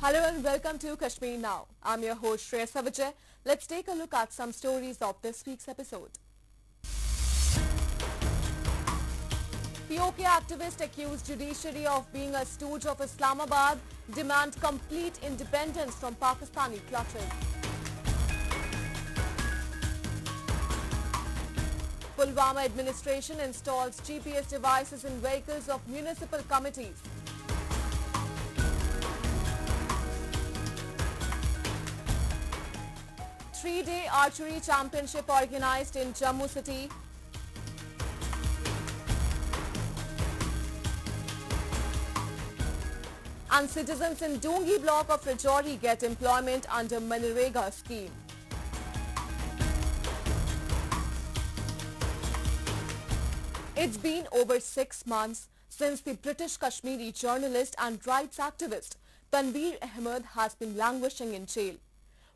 Hello and welcome to Kashmir Now. I'm your host Shreya Savajay. Let's take a look at some stories of this week's episode. POK activist accused judiciary of being a stooge of Islamabad, demand complete independence from Pakistani clutches. Pulwama administration installs GPS devices in vehicles of municipal committees. Three-day archery championship organized in Jammu city. And citizens in Dungi block of Rajouri get employment under Manrega scheme. It's been over 6 months since the British Kashmiri journalist and rights activist Tanveer Ahmed has been languishing in jail.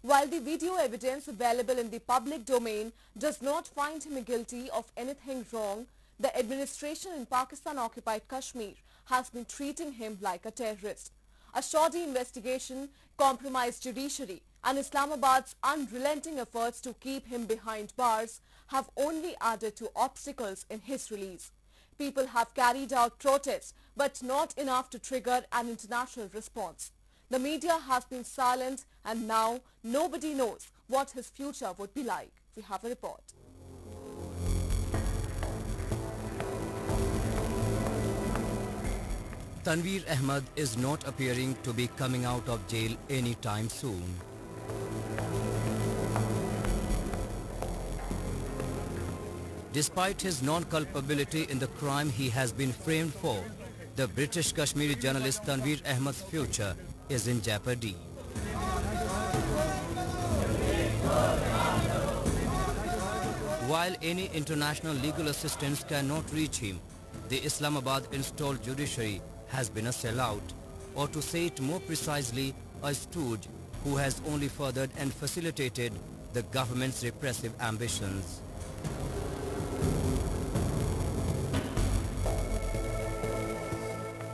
While the video evidence available in the public domain does not find him guilty of anything wrong, the administration in Pakistan-occupied Kashmir has been treating him like a terrorist. A shoddy investigation, compromised judiciary, and Islamabad's unrelenting efforts to keep him behind bars have only added to obstacles in his release. People have carried out protests, but not enough to trigger an international response. The media has been silent and now nobody knows what his future would be like. We have a report. Tanveer Ahmed is not appearing to be coming out of jail anytime soon. Despite his non-culpability in the crime he has been framed for, the British Kashmiri journalist Tanveer Ahmed's future is in jeopardy. While any international legal assistance cannot reach him, the Islamabad-installed judiciary has been a sellout, or to say it more precisely, a stooge who has only furthered and facilitated the government's repressive ambitions.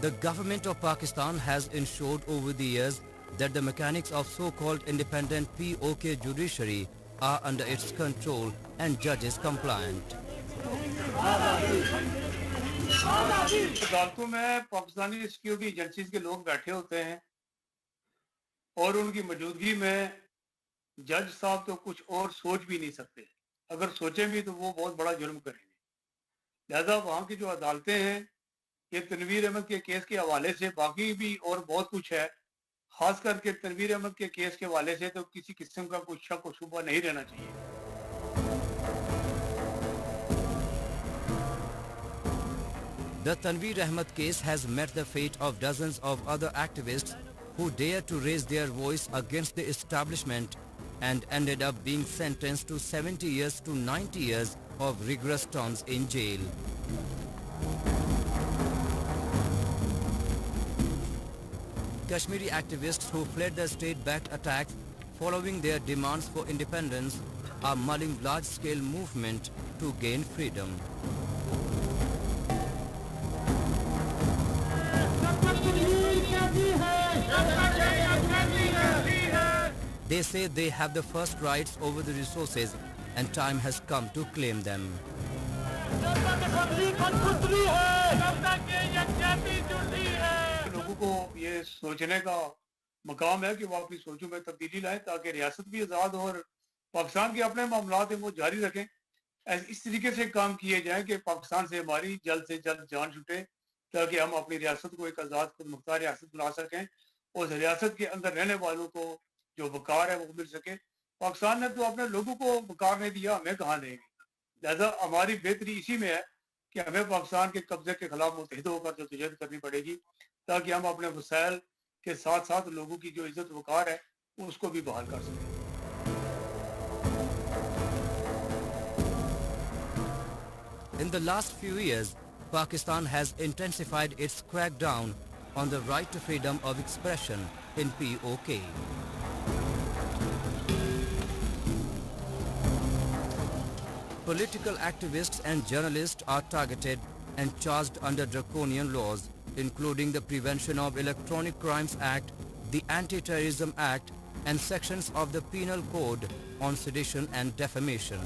The government of Pakistan has ensured over the years that the mechanics of so-called independent POK judiciary are under its control and judges compliant. अदालतों में Pakistani security agencies के लोग बैठे होते हैं और उनकी मौजूदगी में जज साहब तो कुछ और सोच भी नहीं सकते। अगर सोचें भी तो वो बहुत बड़ा जुर्म करेंगे। लिहाजा वहाँ की जो अदालतें हैं ये तनवीर अहमद के केस के हवाले से, बाकी भी और बहुत कुछ है, खास करके तनवीर अहमद के केस के हवाले से तो किसी किस्म का कोई शक और शुबा नहीं रहना चाहिए। The Tanveer Ahmed case has met the fate of dozens of other activists who dared to raise their voice against the establishment and ended up being sentenced to 70 years to 90 years of rigorous terms in jail. Kashmiri activists who fled the state-backed attacks following their demands for independence are mulling large-scale movement to gain freedom. They say they have the first rights over the resources and time has come to claim them. लोगों को ये सोचने का मकाम है कि वो अपनी सोचों में तब्दीली लाएं ताकि रियासत भी आज़ाद हो और पाकिस्तान के अपने मामलात हैं वो जारी रखें। इस तरीके से काम किए जाएं कि पाकिस्तान से हमारी जल्द से जल्द जान छूटे ताकि हम अपनी रियासत को एक आज़ाद खुद मुख्तार रियासत बना सकें और रियासत के अंदर रहने वालों को जो वकार है वो मिल सके। पाकिस्तान ने तो अपने लोगों को वकार नहीं दिया, हमें कहाँ देंगे। लिहाजा हमारी बेहतरी इसी में है कि हमें पाकिस्तान के कब्जे के खिलाफ मुतहिद होकर जद्दोजहद करनी पड़ेगी ताकि हम अपने वसाइल के साथ साथ लोगों की जो इज्जत वकार है उसको भी बहाल कर सकें। In the last few years, Pakistan has intensified its crackdown on the right to freedom of expression in POK. Political activists and journalists are targeted and charged under draconian laws, including the Prevention of Electronic Crimes Act, the Anti-Terrorism Act and sections of the Penal Code on sedition and defamation.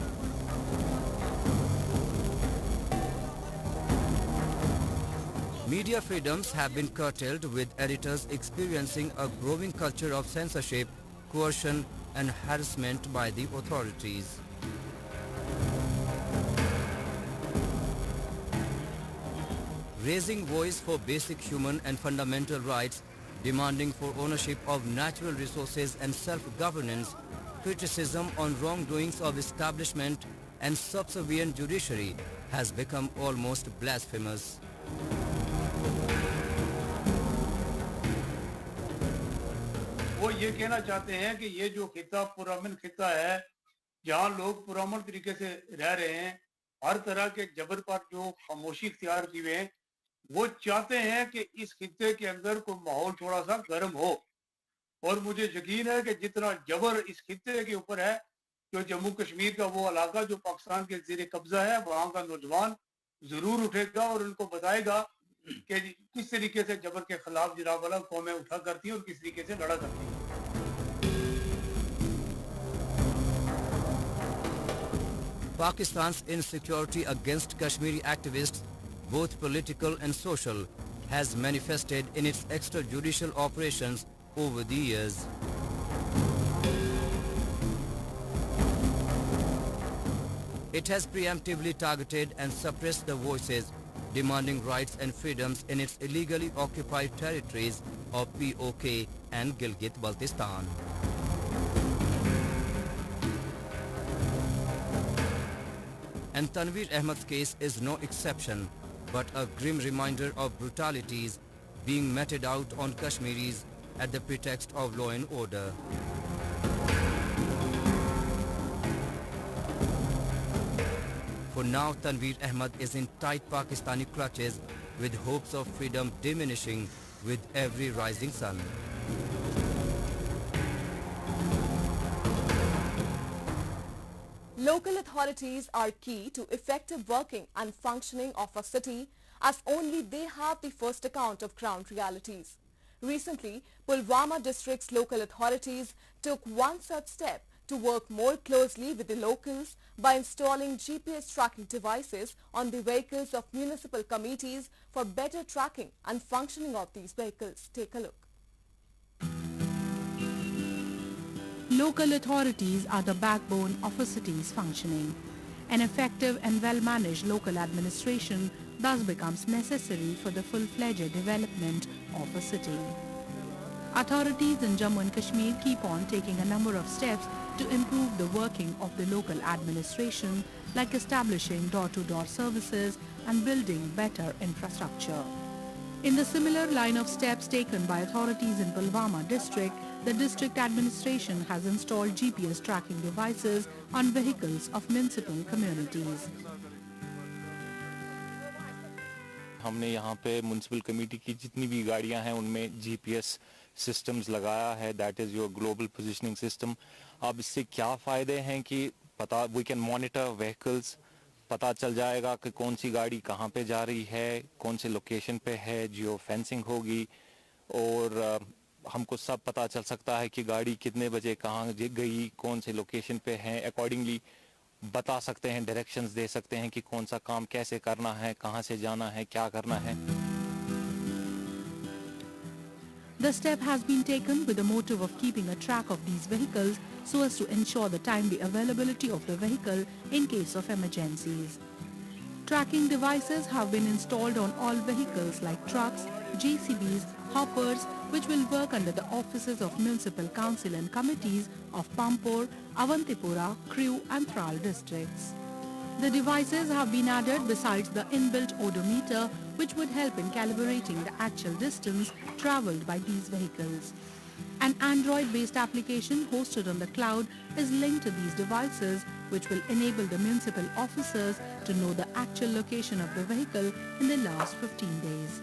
Media freedoms have been curtailed, with editors experiencing a growing culture of censorship, coercion and harassment by the authorities. Raising voice for basic human and fundamental rights, demanding for ownership of natural resources and self-governance, criticism on wrongdoings of establishment and subservient judiciary has become almost blasphemous. वो ये कहना चाहते हैं कि ये जो खिता पुरअमन खिता है, जहाँ लोग पुरअमन तरीके से रह रहे हैं, हर तरह के जबर पर जो खामोशी इख्तियार की हुए हैं, वो चाहते हैं कि इस खिते के अंदर कोई माहौल थोड़ा सा गर्म हो। और मुझे यकीन है कि जितना जबर इस खिते के ऊपर है, जो जम्मू कश्मीर का वो इलाका जो पाकिस्तान के ज़ेरे कब्जा है, वहाँ का नौजवान जरूर उठेगा और उनको बताएगा कि किस तरीके से जबर के खिलाफ जनाब वाला कौमें उठा करती हैं और किस तरीके से लड़ा करती हैं। Pakistan's insecurity against Kashmiri activists, both political and social, has manifested in its extrajudicial operations over the years. It has preemptively targeted and suppressed the voices demanding rights and freedoms in its illegally occupied territories of POK and Gilgit-Baltistan. And Tanveer Ahmad's case is no exception, but a grim reminder of brutalities being meted out on Kashmiris at the pretext of law and order. For now, Tanveer Ahmad is in tight Pakistani clutches, with hopes of freedom diminishing with every rising sun. Local authorities are key to effective working and functioning of a city, as only they have the first account of ground realities. Recently, Pulwama district's local authorities took one such step to work more closely with the locals by installing GPS tracking devices on the vehicles of municipal committees for better tracking and functioning of these vehicles. Take a look. Local authorities are the backbone of a city's functioning. An effective and well-managed local administration thus becomes necessary for the full-fledged development of a city. Authorities in Jammu and Kashmir keep on taking a number of steps to improve the working of the local administration, like establishing door-to-door services and building better infrastructure. In the similar line of steps taken by authorities in Pulwama district, the district administration has installed GPS tracking devices on vehicles of municipal communities. हमने यहाँ पे municipal committee की जितनी भी गाड़ियाँ हैं उनमें GPS systems लगाया है, that is your global positioning system. अब इससे क्या फ़ायदे हैं कि पता वी कैन मॉनिटर व्हीकल्स, पता चल जाएगा कि कौन सी गाड़ी कहाँ पे जा रही है, कौन से लोकेशन पे है, जियो फेंसिंग होगी और हमको सब पता चल सकता है कि गाड़ी कितने बजे कहाँ गई, कौन से लोकेशन पे है. अकॉर्डिंगली बता सकते हैं, डायरेक्शंस दे सकते हैं कि कौन सा काम कैसे करना है, कहाँ से जाना है, क्या करना है. The step has been taken with the motive of keeping a track of these vehicles so as to ensure the timely availability of the vehicle in case of emergencies. Tracking devices have been installed on all vehicles like trucks, JCBs, hoppers, which will work under the offices of municipal council and committees of Pampore, Avantipura, Crew and Thral districts. The devices have been added besides the inbuilt odometer, which would help in calibrating the actual distance travelled by these vehicles. An Android-based application hosted on the cloud is linked to these devices, which will enable the municipal officers to know the actual location of the vehicle in the last 15 days.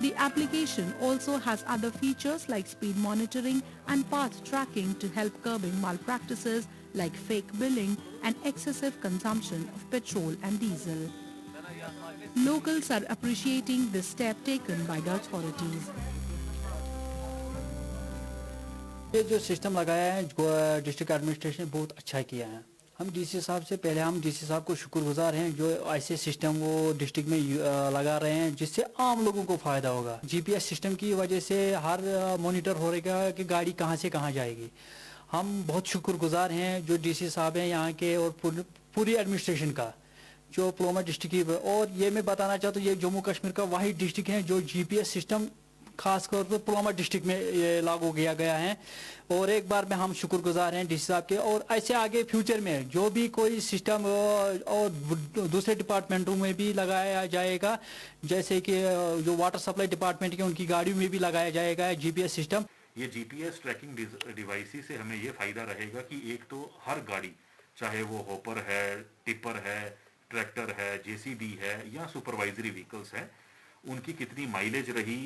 The application also has other features like speed monitoring and path tracking to help curbing malpractices like fake billing and excessive consumption of petrol and diesel. Locals are appreciating this step taken by the authorities. ये जो system लगाया है district administration ने बहुत अच्छा किया है। हम डीसी साहब से पहले हम डीसी साहब को शुक्रगुजार हैं जो ऐसे सिस्टम वो डिस्ट्रिक्ट में लगा रहे हैं जिससे आम लोगों को फायदा होगा। जीपीएस सिस्टम की वजह से हर मॉनिटर हो रहेगा कि गाड़ी कहाँ से कहाँ जाएगी। हम बहुत शुक्रगुजार हैं जो डीसी साहब हैं यहाँ के और पूरी एडमिनिस्ट्रेशन का जो पुलवामा डिस्ट्रिक्ट की। और ये मैं बताना चाहता हूँ ये जम्मू कश्मीर का वही डिस्ट्रिक्ट है जो जीपीएस सिस्टम खासतौर पर पुलवामा डिस्ट्रिक्ट में ये लागू किया गया है। और एक बार में हम शुक्रगुजार हैं डीसी साहब के। और ऐसे आगे फ्यूचर में जो भी कोई सिस्टम और दूसरे डिपार्टमेंटों में भी लगाया जाएगा, जैसे कि जो वाटर सप्लाई डिपार्टमेंट के उनकी गाड़ियों में भी लगाया जाएगा जीपीएस सिस्टम। ये जीपीएस ट्रैकिंग डिवाइस से हमें ये फायदा रहेगा कि एक तो हर गाड़ी चाहे वो हॉपर है, टिपर है, ट्रैक्टर है, जेसीबी है या सुपरवाइजरी व्हीकल्स है, उनकी कितनी माइलेज रही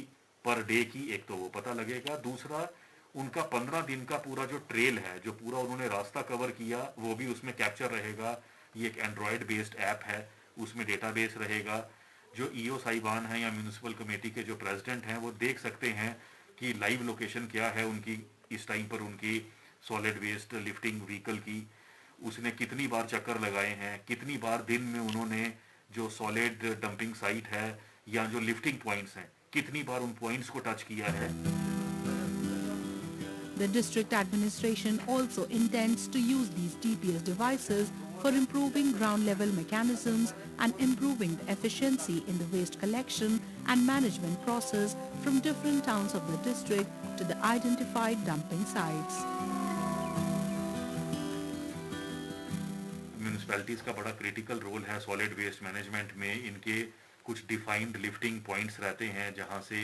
पर डे की, एक तो वो पता लगेगा। दूसरा उनका 15 दिन का पूरा जो ट्रेल है, जो पूरा उन्होंने रास्ता कवर किया, वो भी उसमें कैप्चर रहेगा। ये एक एंड्रॉयड बेस्ड ऐप है, उसमें डेटाबेस रहेगा। जो ईओ साहिबान हैं या म्यूनिसिपल कमेटी के जो प्रेसिडेंट हैं वो देख सकते हैं कि लाइव लोकेशन क्या है उनकी इस टाइम पर, उनकी सॉलिड वेस्ट लिफ्टिंग व्हीकल की, उसने कितनी बार चक्कर लगाए हैं, कितनी बार दिन में उन्होंने जो सॉलिड डंपिंग साइट है या जो लिफ्टिंग पॉइंट्स हैं कितनी बार उन पॉइंट्स को टच किया है। The district administration also intends to use these GPS devices for improving ground level mechanisms and improving the efficiency in the waste collection and management process from different towns of the district to the identified dumping sites. Municipalities का बड़ा critical role है solid waste management में। इनके कुछ defined lifting points रहते हैं जहां से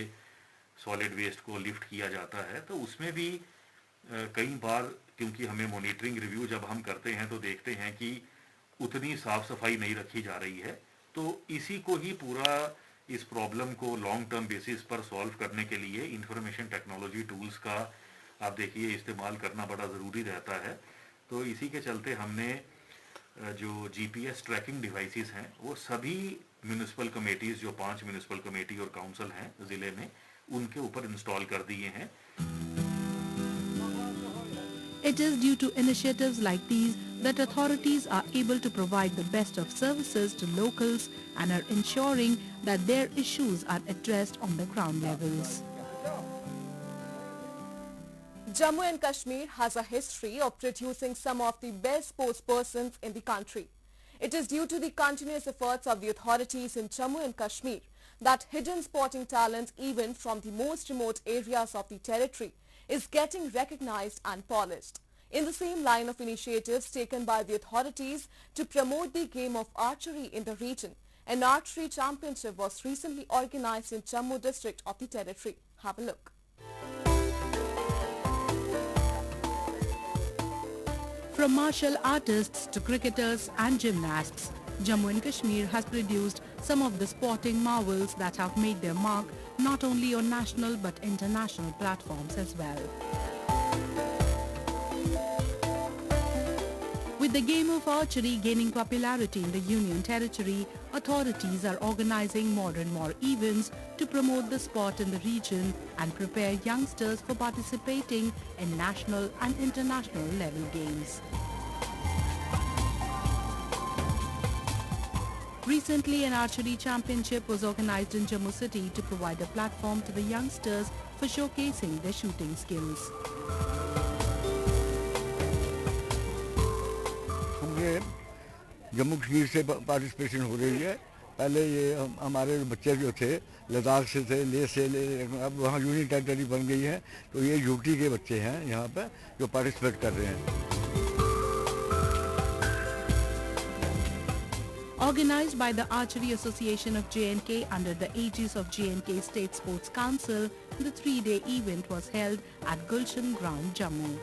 सॉलिड वेस्ट को लिफ्ट किया जाता है। तो उसमें भी कई बार क्योंकि हमें मॉनिटरिंग रिव्यू जब हम करते हैं तो देखते हैं कि उतनी साफ सफाई नहीं रखी जा रही है। तो इसी को ही पूरा इस प्रॉब्लम को लॉन्ग टर्म बेसिस पर सॉल्व करने के लिए इंफॉर्मेशन टेक्नोलॉजी टूल्स का आप देखिए इस्तेमाल करना बड़ा ज़रूरी रहता है। तो इसी के चलते हमने जो जीपीएस ट्रैकिंग डिवाइसेस हैं वो सभी म्यूनिसिपल कमेटीज, जो 5 म्यूनिसिपल कमेटी और काउंसिल हैं ज़िले में, उनके ऊपर इंस्टॉल कर दिए हैं। It is due to initiatives like these that authorities are able to provide the best of services to locals and are ensuring that their issues are addressed on the ground levels. Jammu and Kashmir has a history of producing some of the best sportspersons in the country. It is due to the continuous efforts of the authorities in Jammu and Kashmir that hidden sporting talent even from the most remote areas of the territory is getting recognized and polished. In the same line of initiatives taken by the authorities to promote the game of archery in the region, an archery championship was recently organized in Jammu district of the territory. Have a look. From martial artists to cricketers and gymnasts, Jammu and Kashmir has produced some of the sporting marvels that have made their mark not only on national but international platforms as well. With the game of archery gaining popularity in the Union Territory, authorities are organizing more and more events to promote the sport in the region and prepare youngsters for participating in national and international level games. Recently, an archery championship was organized in Jammu City to provide a platform to the youngsters for showcasing their shooting skills. Jammu Kashmir से participation हो रही है। पहले ये हमारे बच्चे जो थे लद्दाख से थे, ले से अब वहाँ यूनियन टेरिटरी बन गई है, तो ये यूटी के बच्चे हैं यहाँ पे जो पार्टिसिपेट कर रहे हैं। Organized by the Archery Association of J&K under the aegis of J&K State Sports Council, the 3-day event was held at Gulshan Ground, Jammu.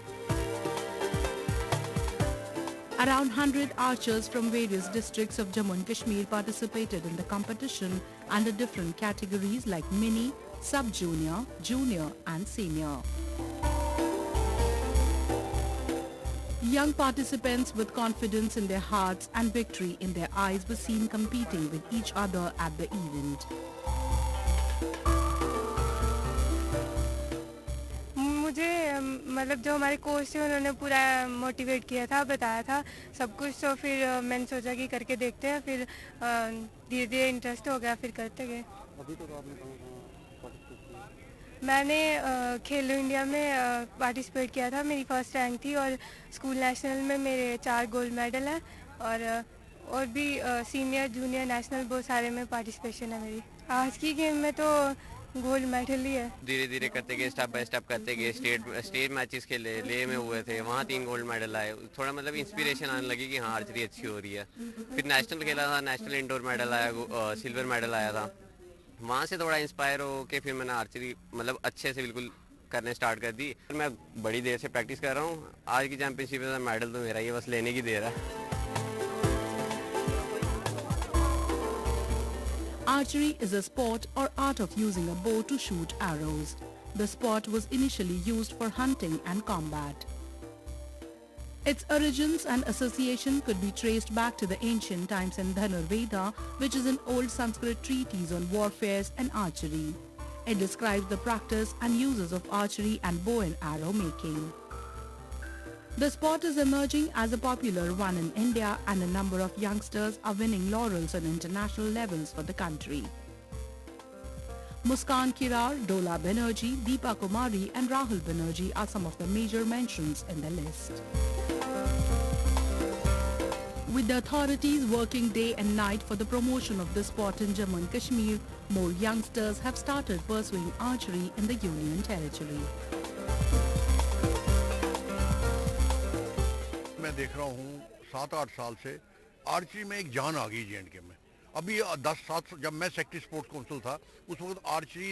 Around 100 archers from various districts of Jammu and Kashmir participated in the competition under different categories like mini, sub-junior, junior and senior. Young participants with confidence in their hearts and victory in their eyes were seen competing with each other at the event. मुझे मतलब जो हमारे coach थे उन्होंने पूरा motivate किया था, बताया था सब कुछ, तो फिर मैंने सोचा कि करके देखते हैं, फिर धीरे धीरे इंटरेस्ट हो गया, फिर करते गए। अभी तो आपने मैंने खेलो इंडिया में पार्टिसिपेट किया था, मेरी फर्स्ट रैंक थी, और स्कूल नेशनल में मेरे 4 गोल्ड मेडल हैं, और भी सीनियर जूनियर नेशनल बहुत सारे में पार्टिसिपेशन है मेरी। आज की गेम में तो गोल्ड मेडल ही है। धीरे धीरे करते गए, स्टेप बाय स्टेप करते गए, स्टेट मैचेस खेले, ले में हुए थे, वहाँ 3 गोल्ड मेडल आए, थोड़ा मतलब इंस्पिरेशन आने लगी कि हाँ आर्चरी अच्छी हो रही है। फिर नेशनल खेला था, नेशनल इंडोर मेडल आया, सिल्वर मेडल आया था, वहाँ से थोड़ा इंस्पायर हो के फिर मैंने आर्चरी मतलब अच्छे से बिल्कुल करने स्टार्ट कर दी। मैं बड़ी देर से प्रैक्टिस कर रहा हूँ, आज की चैंपियनशिप में मेडल तो मेरा ही है, बस लेने की देर है। Archery is a sport or art of using a bow to shoot arrows. The sport was initially used for hunting and combat. Its origins and association could be traced back to the ancient times in Dhanurveda, which is an old Sanskrit treatise on warfares and archery. It describes the practice and uses of archery and bow and arrow making. The sport is emerging as a popular one in India, and a number of youngsters are winning laurels on international levels for the country. Muskan Kirar, Dola Banerjee, Deepa Kumari and Rahul Banerjee are some of the major mentions in the list. With the authorities working day and night for the promotion of the sport in Jammu and Kashmir, more youngsters have started pursuing archery in the Union Territory. मैं देख रहा हूँ 7-8 साल से archery में एक जान आ गई J&K में। अभी 10-7 जब मैं सेक्रेटरी स्पोर्ट्स काउंसिल था उस वक्त आर्चरी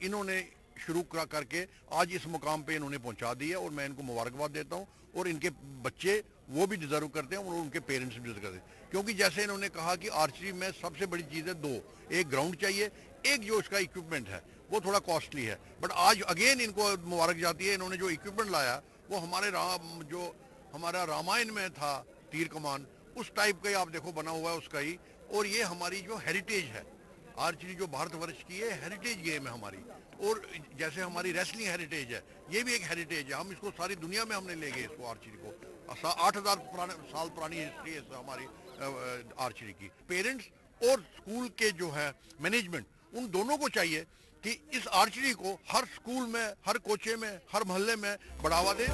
इन्होंने शुरू करके आज इस मुकाम पे इन्होंने पहुंचा दी है, और मैं इनको मुबारकबाद देता हूं। और इनके बच्चे वो भी डिजर्व करते हैं और उनके पेरेंट्स भी डिजर्व करते हैं, क्योंकि जैसे इन्होंने कहा कि आर्चरी में सबसे बड़ी चीज़ है 2, एक ग्राउंड चाहिए, एक जो उसका इक्विपमेंट है वो थोड़ा कॉस्टली है। बट आज अगेन इनको मुबारक जाती है, इन्होंने जो इक्विपमेंट लाया वो हमारा रामायण में था तीर कमान, उस टाइप का ही आप देखो बना हुआ है उसका ही। और ये हमारी जो हेरिटेज है, आर्चरी जो भारतवर्ष की है हेरिटेज गेम है हमारी। और जैसे हमारी रेसलिंग हेरिटेज है, ये भी एक हेरिटेज है, हम इसको सारी दुनिया में हमने ले गए इसको आर्चरी को। 8,000 साल पुरानी हिस्ट्री है हमारी आर्चरी की। पेरेंट्स और स्कूल के जो है मैनेजमेंट, उन दोनों को चाहिए कि इस आर्चरी को हर स्कूल में, हर कोचे में, हर मोहल्ले में बढ़ावा दें।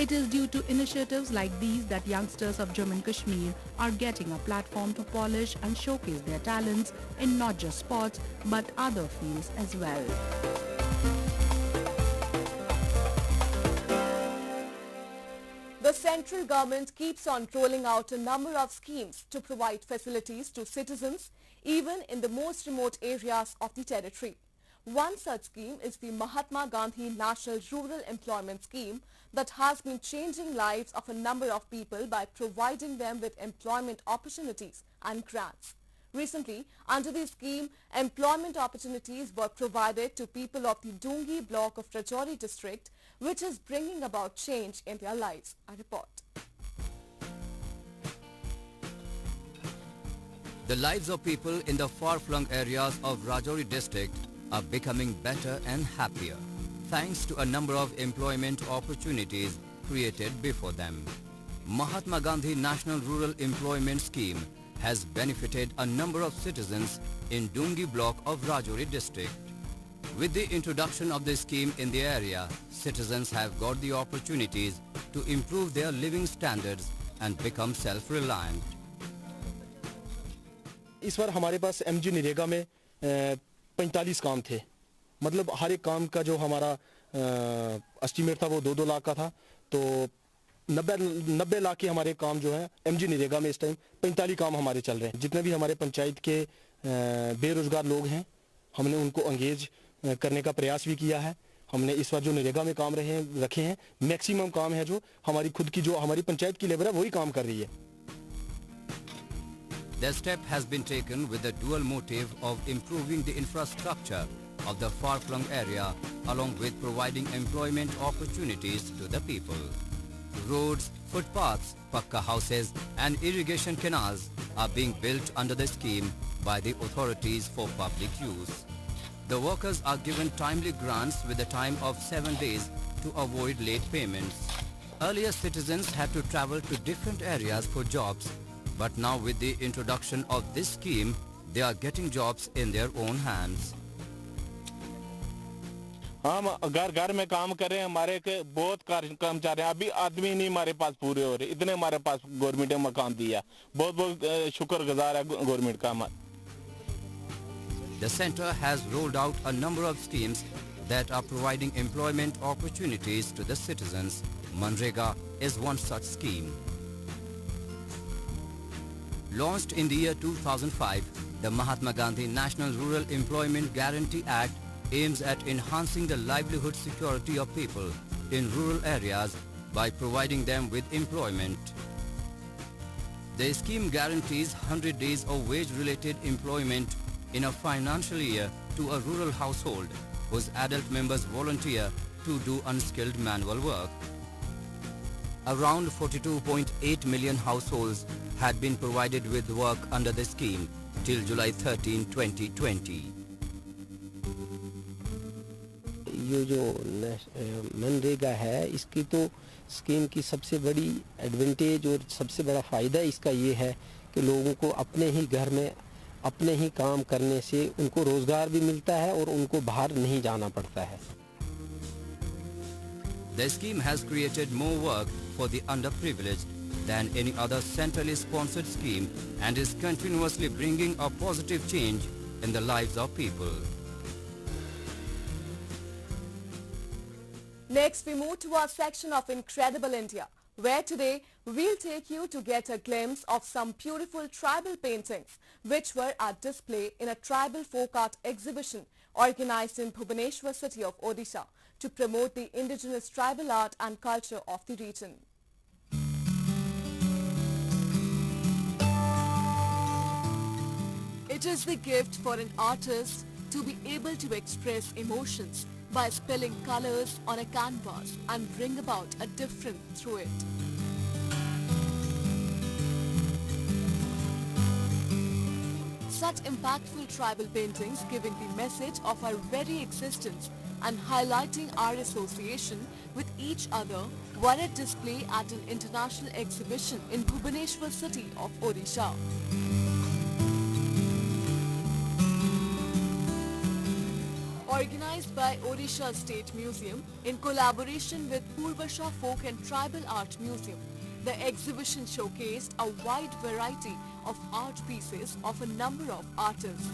It is due to initiatives like these that youngsters of Jammu and Kashmir are getting a platform to polish and showcase their talents in not just sports but other fields as well. The central government keeps on rolling out a number of schemes to provide facilities to citizens even in the most remote areas of the territory. One such scheme is the Mahatma Gandhi National Rural Employment Scheme that has been changing lives of a number of people by providing them with employment opportunities and grants. Recently, under the scheme, employment opportunities were provided to people of the Dungi block of Rajouri district, which is bringing about change in their lives. A report. The lives of people in the far-flung areas of Rajouri district are becoming better and happier, thanks to a number of employment opportunities created before them. Mahatma Gandhi National Rural Employment Scheme has benefited a number of citizens in Dungi block of Rajouri district. With the introduction of the scheme in the area, citizens have got the opportunities to improve their living standards and become self-reliant. इस बार हमारे पास MG NREGA में 45 काम थे, मतलब हर एक काम का जो हमारा एस्टीमेट था वो 2-2 लाख का था, तो 90 लाख के हमारे काम जो है MG नरेगा में इस टाइम 45 काम हमारे चल रहे हैं। जितने भी हमारे पंचायत के बेरोजगार लोग हैं, हमने उनको एंगेज करने का प्रयास भी किया है। हमने इस बार जो नरेगा में काम रखे हैं, मैक्सिमम काम है जो हमारी खुद की, जो हमारी पंचायत की लेबर है वही काम कर रही है। The step has been taken with the dual motive of improving the infrastructure of the far-flung area along with providing employment opportunities to the people. Roads, footpaths, pakka houses and irrigation canals are being built under the scheme by the authorities for public use. The workers are given timely grants with a time of 7 days to avoid late payments. Earlier, citizens had to travel to different areas for jobs, but now with the introduction of this scheme, they are getting jobs in their own hands. हम घर में काम कर रहे हैं, हमारे के बहुत कर्मचारी हैं, अभी आदमी नहीं हमारे पास पूरे हो रहे, इतने हमारे पास गवर्नमेंट ने मकान दिया, बहुत बहुत शुक्रगुजार है गवर्नमेंट का हमारा. The center has rolled out a number of schemes that are providing employment opportunities to the citizens. Manrega is one such scheme. Launched in the year 2005, the Mahatma Gandhi National Rural Employment Guarantee Act aims at enhancing the livelihood security of people in rural areas by providing them with employment. The scheme guarantees 100 days of wage-related employment in a financial year to a rural household whose adult members volunteer to do unskilled manual work. Around 42.8 million households had been provided with work under the scheme till July 13, 2020. ये जो मनरेगा है, इसकी तो scheme की सबसे बड़ी advantage और सबसे बड़ा फ़ायदा इसका ये है कि लोगों को अपने ही घर में अपने ही काम करने से उनको रोज़गार भी मिलता है और उनको बाहर नहीं जाना पड़ता है. The scheme has created more work for the underprivileged than any other centrally sponsored scheme and is continuously bringing a positive change in the lives of people. Next, we move to our section of Incredible India, where today we'll take you to get a glimpse of some beautiful tribal paintings which were at display in a tribal folk art exhibition organized in Bhubaneswar city of Odisha to promote the indigenous tribal art and culture of the region. It is the gift for an artist to be able to express emotions by spilling colors on a canvas and bring about a difference through it. Such impactful tribal paintings giving the message of our very existence and highlighting our association with each other were at display at an international exhibition in Bhubaneswar city of Odisha. Organized by Odisha State Museum in collaboration with Purvasha Folk and Tribal Art Museum, the exhibition showcased a wide variety of art pieces of a number of artists.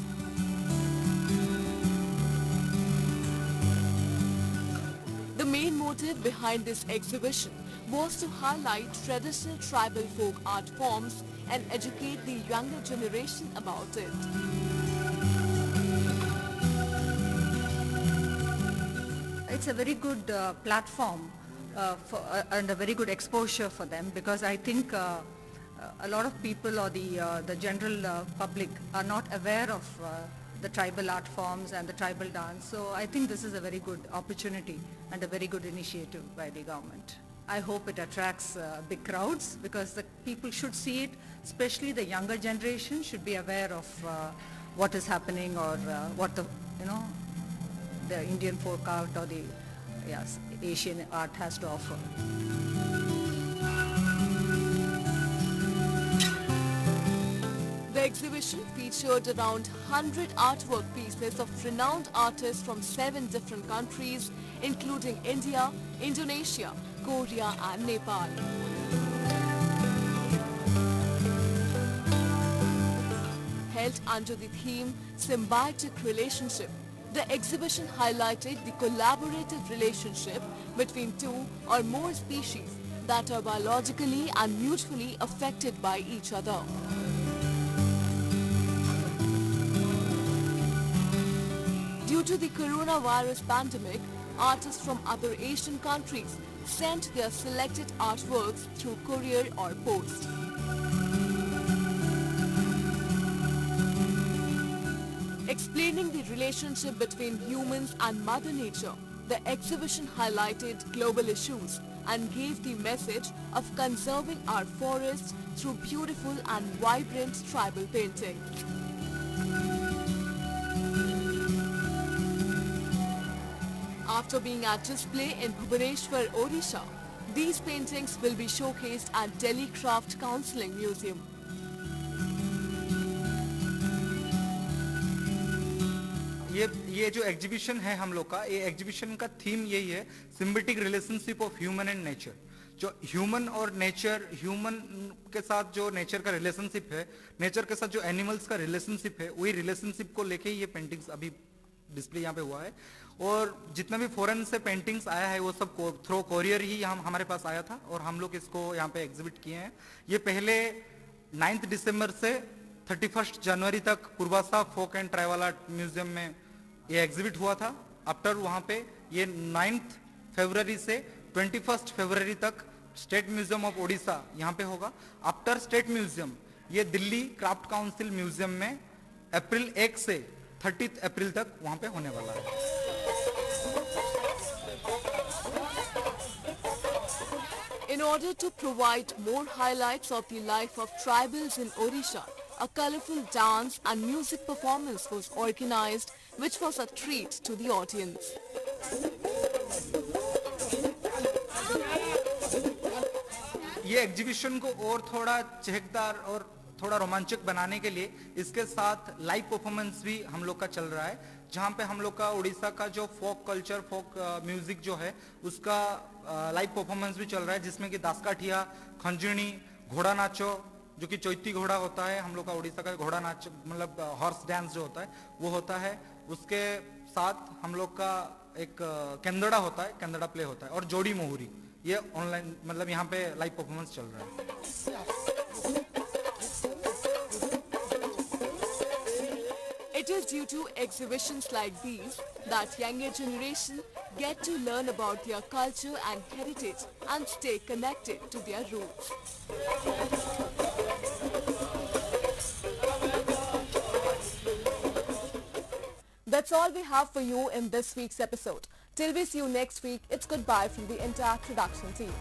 The main motive behind this exhibition was to highlight traditional tribal folk art forms and educate the younger generation about it. It's a very good platform and a very good exposure for them, because I think a lot of people or the general public are not aware of the tribal art forms and the tribal dance. So I think this is a very good opportunity and a very good initiative by the government. I hope it attracts big crowds, because the people should see it, especially the younger generation should be aware of what is happening or what the Indian folk art or the Asian art has to offer. The exhibition featured around 100 artwork pieces of renowned artists from 7 different countries, including India, Indonesia, Korea and Nepal. Held under the theme Symbiotic Relationship, the exhibition highlighted the collaborative relationship between 2 or more species that are biologically and mutually affected by each other. Due to the coronavirus pandemic, artists from other Asian countries sent their selected artworks through courier or post. Explaining the relationship between humans and Mother Nature, the exhibition highlighted global issues and gave the message of conserving our forests through beautiful and vibrant tribal painting. After being at display in Bhubaneswar, Odisha, these paintings will be showcased at Delhi Craft Counseling Museum. ये जो exhibition है हम लोग का, ये exhibition का theme यही है, symbiotic relationship of human and nature. जो ह्यूमन और नेचर, ह्यूमन के साथ जो नेचर का रिलेशनशिप है, नेचर के साथ जो एनिमल्स का रिलेशनशिप है, वही रिलेशनशिप को लेके ये पेंटिंग्स अभी डिस्प्ले यहाँ पे हुआ है। और जितना भी फॉरेन से पेंटिंग्स आया है वो सब थ्रू कोरियर ही हमारे पास आया था और हम लोग इसको यहाँ पे एग्जिबिट किए हैं। ये पहले 9 दिसंबर से 31 जनवरी तक पूर्वासा फोक एंड ट्राइबल आर्ट म्यूजियम में ये एग्जिबिट हुआ था। आफ्टर वहाँ पे ये 9 फरवरी से 21 फरवरी तक स्टेट म्यूजियम ऑफ ओडिशा यहाँ पे होगा। आफ्टर स्टेट म्यूजियम ये दिल्ली क्राफ्ट काउंसिल म्यूजियम में अप्रैल 1 से 30 अप्रैल तक वहाँ पे होने वाला है। In order to provide more highlights of the life of tribals in Odisha, a colorful dance and music performance was organized, which was a treat to the audience. ये exhibition को और थोड़ा चहकदार और थोड़ा रोमांचक बनाने के लिए इसके साथ लाइव परफॉर्मेंस भी हम लोग का चल रहा है, जहाँ पे हम लोग का उड़ीसा का जो फोक कल्चर, फोक म्यूजिक जो है उसका लाइव परफॉर्मेंस भी चल रहा है, जिसमें कि दासकाठिया, खंजनी, घोड़ा नाचो जो कि चैती घोड़ा होता है, हम लोग का उड़ीसा का घोड़ा नाच मतलब हॉर्स डांस जो होता है वो होता है। उसके साथ हम लोग का एक केंदड़ा होता है, केंदड़ा प्ले होता है और जोड़ी मोहरी, ये ऑनलाइन मतलब यहाँ पे लाइव परफॉर्मेंस चल रहा है। It is due to exhibitions like these that younger generation get to learn about their culture and heritage and stay connected to their roots. That's all we have for you in this week's episode. Till we see you next week, it's goodbye from the entire production team.